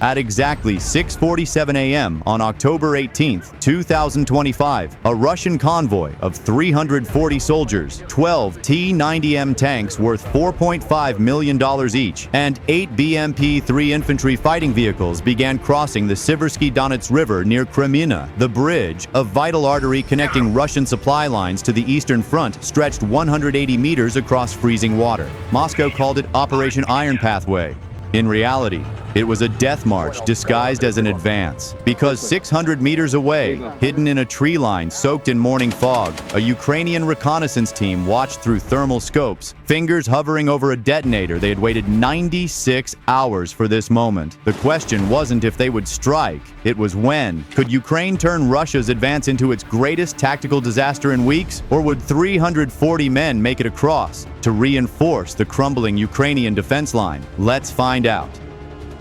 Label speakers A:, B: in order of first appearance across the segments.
A: At exactly 6:47 a.m. on October 18, 2025, a Russian convoy of 340 soldiers, 12 T-90M tanks worth $4.5 million each, and 8 BMP-3 infantry fighting vehicles began crossing the Siversky Donets River near Kreminna. The bridge, a vital artery connecting Russian supply lines to the Eastern Front, stretched 180 meters across freezing water. Moscow called it Operation Iron Pathway. In reality, it was a death march disguised as an advance, because 600 meters away, hidden in a tree line soaked in morning fog, a Ukrainian reconnaissance team watched through thermal scopes, fingers hovering over a detonator. They had waited 96 hours for this moment. The question wasn't if they would strike, it was when. Could Ukraine turn Russia's advance into its greatest tactical disaster in weeks, or would 340 men make it across to reinforce the crumbling Ukrainian defense line? Let's find out.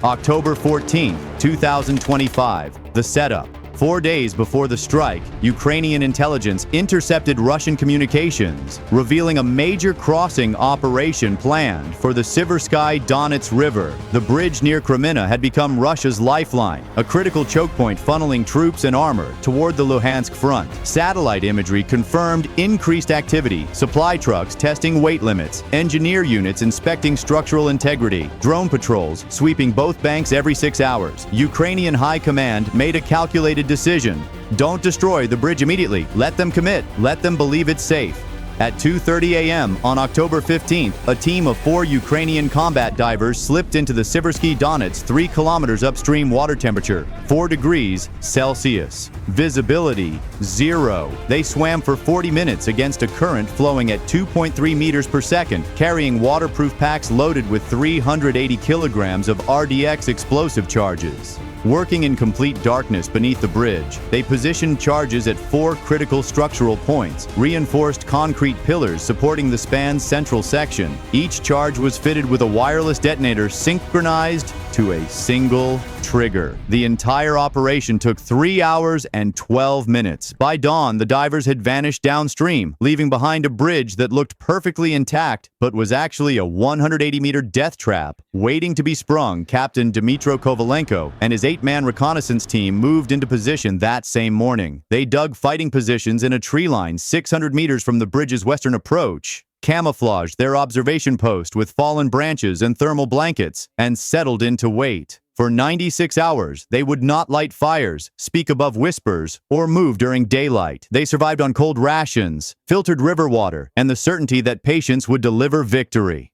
A: October 14, 2025, the setup. 4 days before the strike, Ukrainian intelligence intercepted Russian communications, revealing a major crossing operation planned for the Siversky Donets River. The bridge near Kreminna had become Russia's lifeline, a critical choke point funneling troops and armor toward the Luhansk front. Satellite imagery confirmed increased activity, supply trucks testing weight limits, engineer units inspecting structural integrity, drone patrols sweeping both banks every 6 hours. Ukrainian high command made a calculated decision. Don't destroy the bridge immediately. Let them commit. Let them believe it's safe. At 2:30 a.m. on October 15th, a team of 4 Ukrainian combat divers slipped into the Siversky Donets 3 kilometers upstream. Water temperature 4 degrees Celsius. Visibility 0. They swam for 40 minutes against a current flowing at 2.3 meters per second, carrying waterproof packs loaded with 380 kilograms of RDX explosive charges. Working in complete darkness beneath the bridge, they positioned charges at 4 critical structural points, reinforced concrete pillars supporting the span's central section. Each charge was fitted with a wireless detonator synchronized to a single trigger. The entire operation took 3 hours and 12 minutes. By dawn, the divers had vanished downstream, leaving behind a bridge that looked perfectly intact, but was actually a 180-meter death trap waiting to be sprung. Captain Dmytro Kovalenko and his 8-man reconnaissance team moved into position that same morning. They dug fighting positions in a tree line 600 meters from the bridge's western approach, camouflaged their observation post with fallen branches and thermal blankets, and settled in to wait. For 96 hours, they would not light fires, speak above whispers, or move during daylight. They survived on cold rations, filtered river water, and the certainty that patience would deliver victory.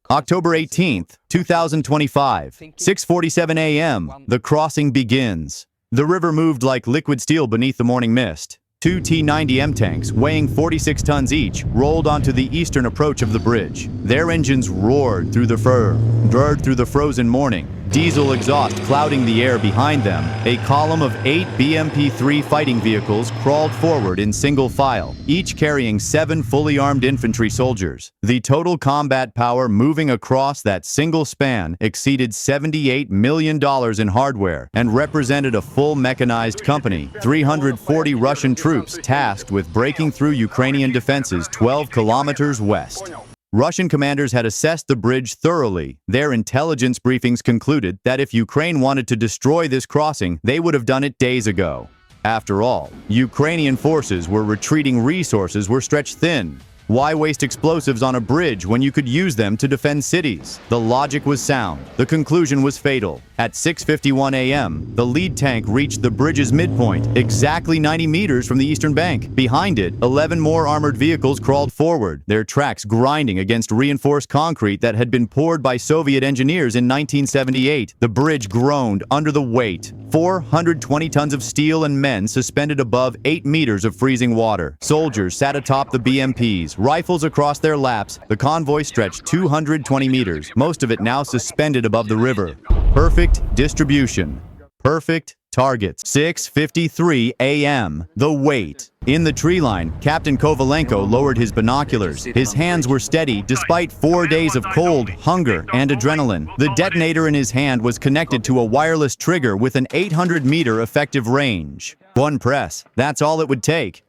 A: October 18th, 2025, 6:47 a.m., the crossing begins. The river moved like liquid steel beneath the morning mist. 2 T-90M tanks, weighing 46 tons each, rolled onto the eastern approach of the bridge. Their engines roared through the frozen morning, diesel exhaust clouding the air behind them. A column of 8 BMP-3 fighting vehicles crawled forward in single file, each carrying 7 fully armed infantry soldiers. The total combat power moving across that single span exceeded $78 million in hardware and represented a full mechanized company. 340 Russian troops tasked with breaking through Ukrainian defenses 12 kilometers west. Russian commanders had assessed the bridge thoroughly. Their intelligence briefings concluded that if Ukraine wanted to destroy this crossing, they would have done it days ago. After all, Ukrainian forces were retreating, resources were stretched thin. Why waste explosives on a bridge when you could use them to defend cities? The logic was sound. The conclusion was fatal. At 6:51 a.m., the lead tank reached the bridge's midpoint, exactly 90 meters from the eastern bank. Behind it, 11 more armored vehicles crawled forward, their tracks grinding against reinforced concrete that had been poured by Soviet engineers in 1978. The bridge groaned under the weight. 420 tons of steel and men suspended above 8 meters of freezing water. Soldiers sat atop the BMPs, rifles across their laps. The convoy stretched 220 meters, most of it now suspended above the river. Perfect distribution. Perfect targets. 6:53 a.m. The wait. In the tree line, Captain Kovalenko lowered his binoculars. His hands were steady despite 4 days of cold, hunger, and adrenaline. The detonator in his hand was connected to a wireless trigger with an 800-meter effective range. One press. That's all it would take.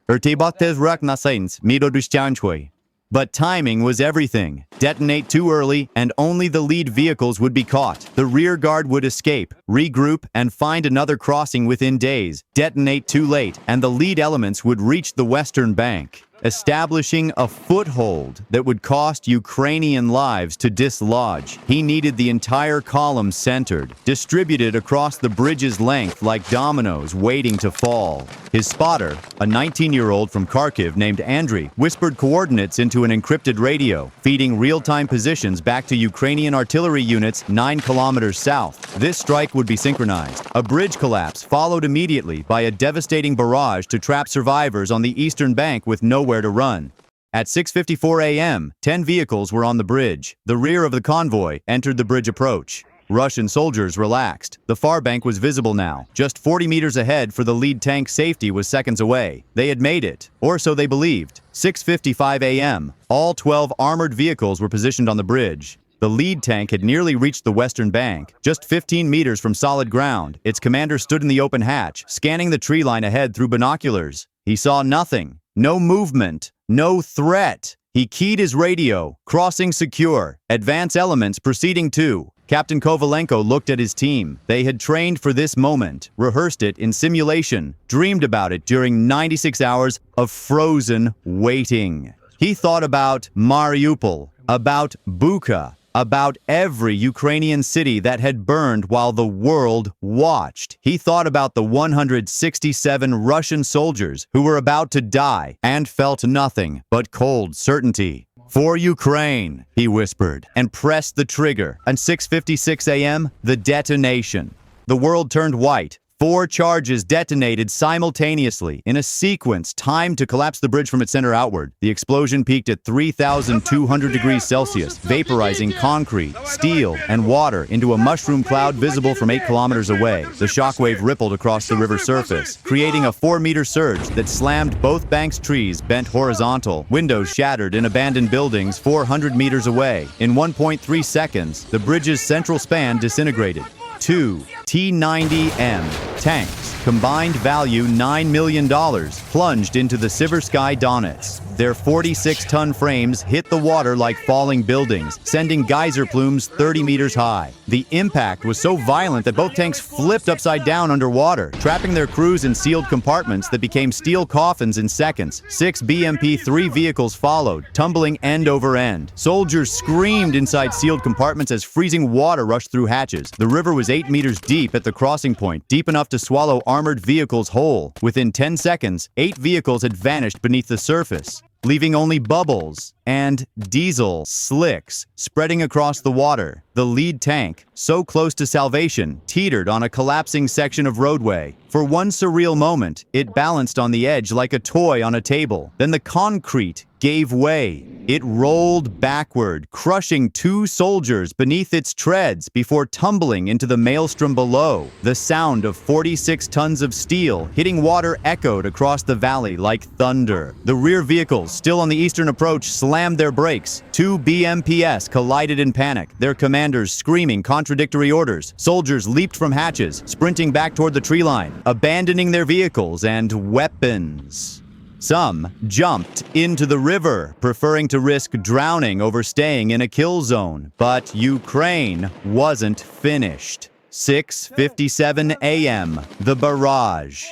A: But timing was everything. Detonate too early, and only the lead vehicles would be caught. The rear guard would escape, regroup, and find another crossing within days. Detonate too late, and the lead elements would reach the western bank, establishing a foothold that would cost Ukrainian lives to dislodge. He needed the entire column centered, distributed across the bridge's length like dominoes waiting to fall. His spotter, a 19-year-old from Kharkiv named Andriy, whispered coordinates into an encrypted radio, feeding real-time positions back to Ukrainian artillery units 9 kilometers south. This strike would be synchronized. A bridge collapse followed immediately by a devastating barrage to trap survivors on the eastern bank with nowhere to run. At 6:54 a.m., 10 vehicles were on the bridge. The rear of the convoy entered the bridge approach. Russian soldiers relaxed. The far bank was visible now. Just 40 meters ahead for the lead tank safety was seconds away. They had made it, or so they believed. 6:55 a.m., all 12 armored vehicles were positioned on the bridge. The lead tank had nearly reached the western bank. Just 15 meters from solid ground, its commander stood in the open hatch, scanning the tree line ahead through binoculars. He saw nothing. No movement. No threat. He keyed his radio. Crossing secure. Advance elements proceeding to. Captain Kovalenko looked at his team. They had trained for this moment, rehearsed it in simulation, dreamed about it during 96 hours of frozen waiting. He thought about Mariupol, about Bucha, about every Ukrainian city that had burned while the world watched. He thought about the 167 Russian soldiers who were about to die and felt nothing but cold certainty. For Ukraine, he whispered, and pressed the trigger. At 6:56 a.m., the detonation. The world turned white. 4 charges detonated simultaneously in a sequence timed to collapse the bridge from its center outward. The explosion peaked at 3,200 degrees Celsius, vaporizing concrete, steel, and water into a mushroom cloud visible from 8 kilometers away. The shockwave rippled across the river surface, creating a 4-meter surge that slammed both banks' trees bent horizontal. Windows shattered in abandoned buildings 400 meters away. In 1.3 seconds, the bridge's central span disintegrated. 2 T-90M tanks, combined value $9 million, plunged into the Siversky Donets. Their 46-ton frames hit the water like falling buildings, sending geyser plumes 30 meters high. The impact was so violent that both tanks flipped upside down underwater, trapping their crews in sealed compartments that became steel coffins in seconds. 6 BMP-3 vehicles followed, tumbling end over end. Soldiers screamed inside sealed compartments as freezing water rushed through hatches. The river was 8 meters deep at the crossing point, deep enough to swallow armored vehicles whole. Within 10 seconds, 8 vehicles had vanished beneath the surface, leaving only bubbles and diesel slicks spreading across the water. The lead tank, so close to salvation, teetered on a collapsing section of roadway. For one surreal moment, it balanced on the edge like a toy on a table. Then the concrete gave way. It rolled backward, crushing 2 soldiers beneath its treads before tumbling into the maelstrom below. The sound of 46 tons of steel hitting water echoed across the valley like thunder. The rear vehicles, still on the eastern approach, slammed their brakes. 2 BMPs collided in panic, their commanders screaming contradictory orders. Soldiers leaped from hatches, sprinting back toward the tree line, abandoning their vehicles and weapons. Some jumped into the river, preferring to risk drowning over staying in a kill zone. But Ukraine wasn't finished. 6:57 a.m., the barrage.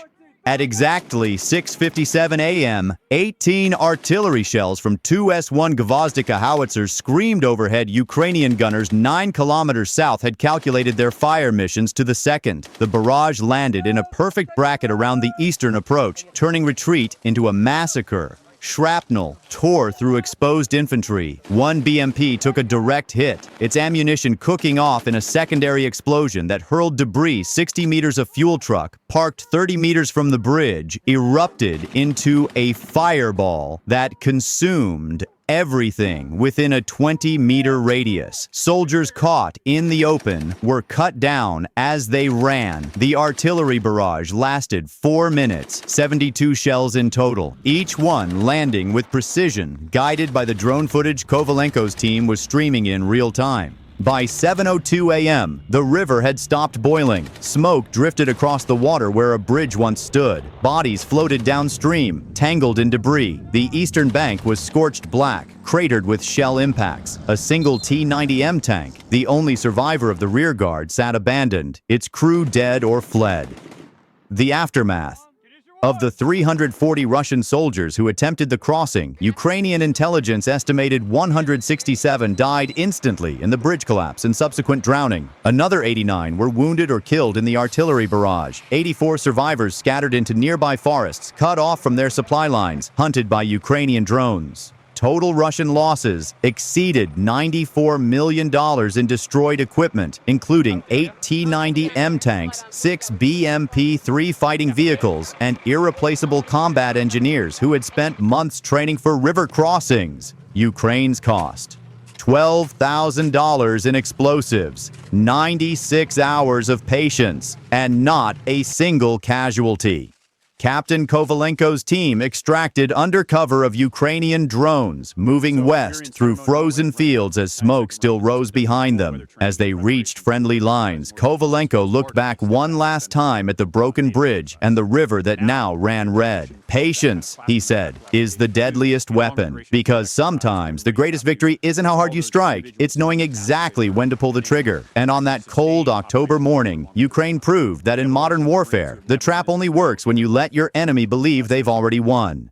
A: At exactly 6:57 a.m., 18 artillery shells from 2 S-1 Gvozdika howitzers screamed overhead. Ukrainian gunners 9 kilometers south had calculated their fire missions to the second. The barrage landed in a perfect bracket around the eastern approach, turning retreat into a massacre. Shrapnel tore through exposed infantry. 1 BMP took a direct hit, its ammunition cooking off in a secondary explosion that hurled debris 60 meters. A fuel truck, parked 30 meters from the bridge, erupted into a fireball that consumed everything within a 20-meter radius. Soldiers caught in the open were cut down as they ran. The artillery barrage lasted 4 minutes, 72 shells in total, each one landing with precision, guided by the drone footage Kovalenko's team was streaming in real time. By 7:02 a.m., the river had stopped boiling. Smoke drifted across the water where a bridge once stood. Bodies floated downstream, tangled in debris. The eastern bank was scorched black, cratered with shell impacts. A single T-90M tank, the only survivor of the rearguard, sat abandoned, its crew dead or fled. The aftermath. Of the 340 Russian soldiers who attempted the crossing, Ukrainian intelligence estimated 167 died instantly in the bridge collapse and subsequent drowning. Another 89 were wounded or killed in the artillery barrage. 84 survivors scattered into nearby forests, cut off from their supply lines, hunted by Ukrainian drones. Total Russian losses exceeded $94 million in destroyed equipment, including 8 T-90M tanks, 6 BMP-3 fighting vehicles, and irreplaceable combat engineers who had spent months training for river crossings. Ukraine's cost: $12,000 in explosives, 96 hours of patience, and not a single casualty. Captain Kovalenko's team extracted under cover of Ukrainian drones, moving west through frozen fields as smoke still rose behind them. As they reached friendly lines, Kovalenko looked back one last time at the broken bridge and the river that now ran red. "Patience," he said, "is the deadliest weapon, because sometimes the greatest victory isn't how hard you strike, it's knowing exactly when to pull the trigger." And on that cold October morning, Ukraine proved that in modern warfare, the trap only works when you let your enemy believe they've already won.